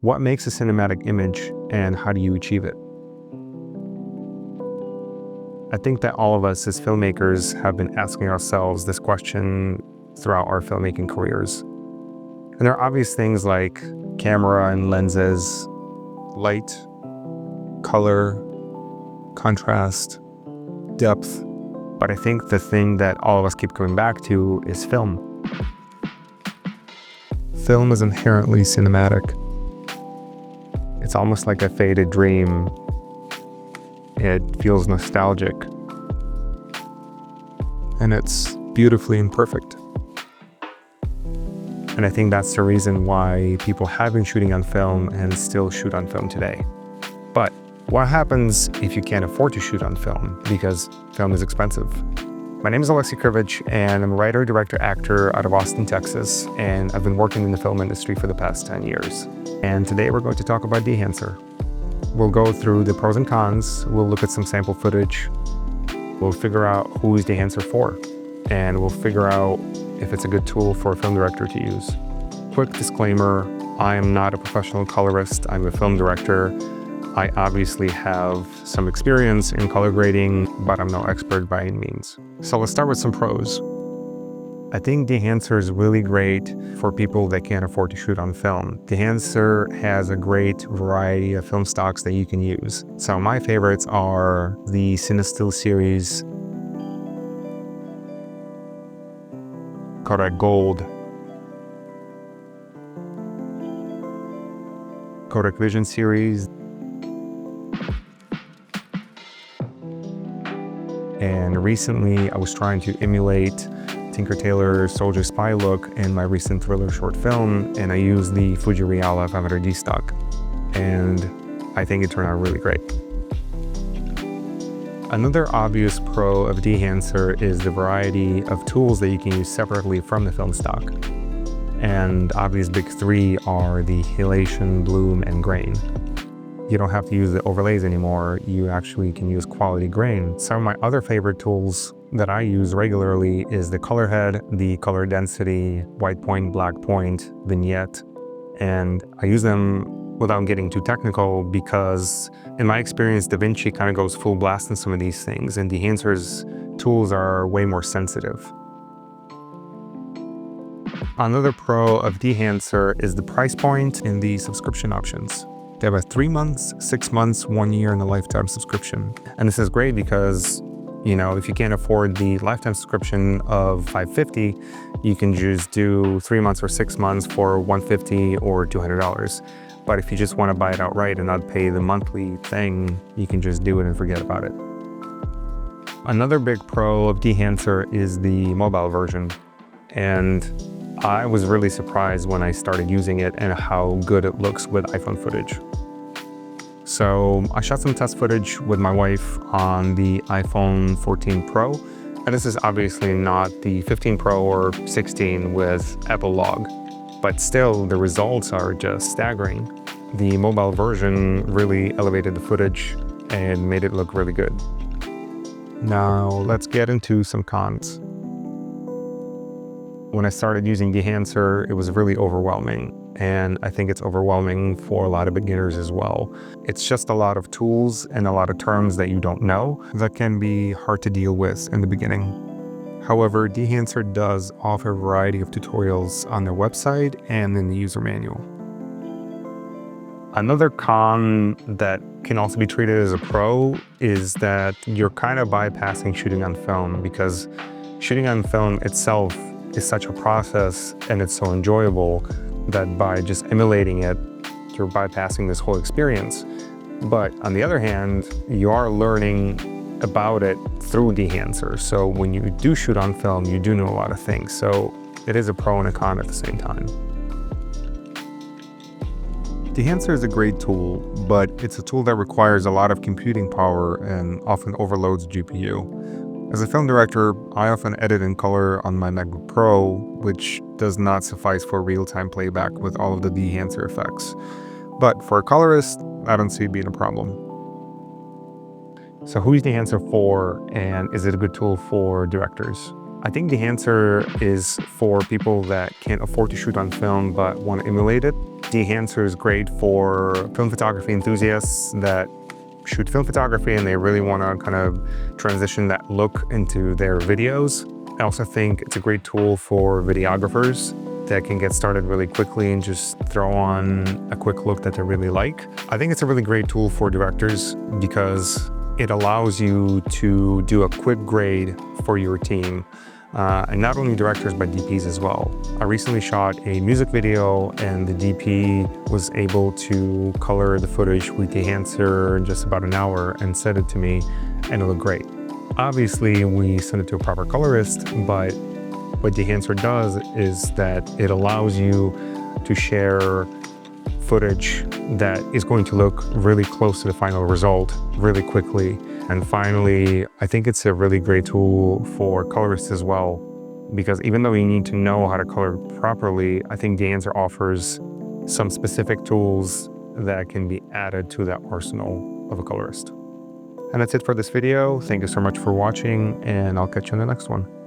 What makes a cinematic image and how do you achieve it? I think that all of us as filmmakers have been asking ourselves this question throughout our filmmaking careers. And there are obvious things like camera and lenses, light, color, contrast, depth. But I think the thing that all of us keep coming back to is film. Film is inherently cinematic. It's almost like a faded dream. It feels nostalgic. And it's beautifully imperfect. And I think that's the reason why people have been shooting on film and still shoot on film today. But what happens if you can't afford to shoot on film because film is expensive? My name is Alexei Krivich, and I'm a writer, director, actor out of Austin, Texas, and I've been working in the film industry for the past 10 years. And today we're going to talk about Dehancer. We'll go through the pros and cons, we'll look at some sample footage, we'll figure out who is Dehancer for, and we'll figure out if it's a good tool for a film director to use. Quick disclaimer, I am not a professional colorist, I'm a film director. I obviously have some experience in color grading, but I'm no expert by any means. So let's start with some pros. I think Dehancer is really great for people that can't afford to shoot on film. Dehancer has a great variety of film stocks that you can use. Some of my favorites are the CineStill series, Kodak Gold, Kodak Vision series, and recently I was trying to emulate Tinker Tailor Soldier Spy look in my recent thriller short film, and I used the Fuji Reala 500D stock, and I think it turned out really great. Another obvious pro of Dehancer is the variety of tools that you can use separately from the film stock. And obvious big three are the halation, bloom, and grain. You don't have to use the overlays anymore, you actually can use quality grain. Some of my other favorite tools that I use regularly is the color head, the color density, white point, black point, vignette, and I use them without getting too technical because in my experience, DaVinci kind of goes full blast in some of these things, and Dehancer's tools are way more sensitive. Another pro of Dehancer is the price point and the subscription options. They have a 3 months, 6 months, 1 year, and a lifetime subscription. And this is great because, if you can't afford the lifetime subscription of $550, you can just do 3 months or 6 months for $150 or $200. But if you just want to buy it outright and not pay the monthly thing, you can just do it and forget about it. Another big pro of Dehancer is the mobile version. And I was really surprised when I started using it and how good it looks with iPhone footage. So I shot some test footage with my wife on the iPhone 14 Pro, and this is obviously not the 15 Pro or 16 with Apple Log, but still the results are just staggering. The mobile version really elevated the footage and made it look really good. Now let's get into some cons. When I started using Dehancer, it was really overwhelming, and I think it's overwhelming for a lot of beginners as well. It's just a lot of tools and a lot of terms that you don't know that can be hard to deal with in the beginning. However, Dehancer does offer a variety of tutorials on their website and in the user manual. Another con that can also be treated as a pro is that you're kind of bypassing shooting on film, because shooting on film itself is such a process and it's so enjoyable that by just emulating it, you're bypassing this whole experience. But on the other hand, you are learning about it through Dehancer. So when you do shoot on film, you do know a lot of things. So it is a pro and a con at the same time. Dehancer is a great tool, but it's a tool that requires a lot of computing power and often overloads GPU. As a film director, I often edit in color on my MacBook Pro, which does not suffice for real-time playback with all of the Dehancer effects. But for a colorist, I don't see it being a problem. So who is Dehancer for, and is it a good tool for directors? I think Dehancer is for people that can't afford to shoot on film but want to emulate it. Dehancer is great for film photography enthusiasts that shoot film photography and they really want to kind of transition that look into their videos. I also think it's a great tool for videographers that can get started really quickly and just throw on a quick look that they really like. I think it's a really great tool for directors because it allows you to do a quick grade for your team. And not only directors, but DPs as well. I recently shot a music video and the DP was able to color the footage with Dehancer in just about an hour and send it to me, and it looked great. Obviously, we send it to a proper colorist, but what Dehancer does is that it allows you to share footage that is going to look really close to the final result really quickly. And finally, I think it's a really great tool for colorists as well, because even though you need to know how to color properly, I think Dehancer offers some specific tools that can be added to that arsenal of a colorist. And that's it for this video. Thank you so much for watching, and I'll catch you in the next one.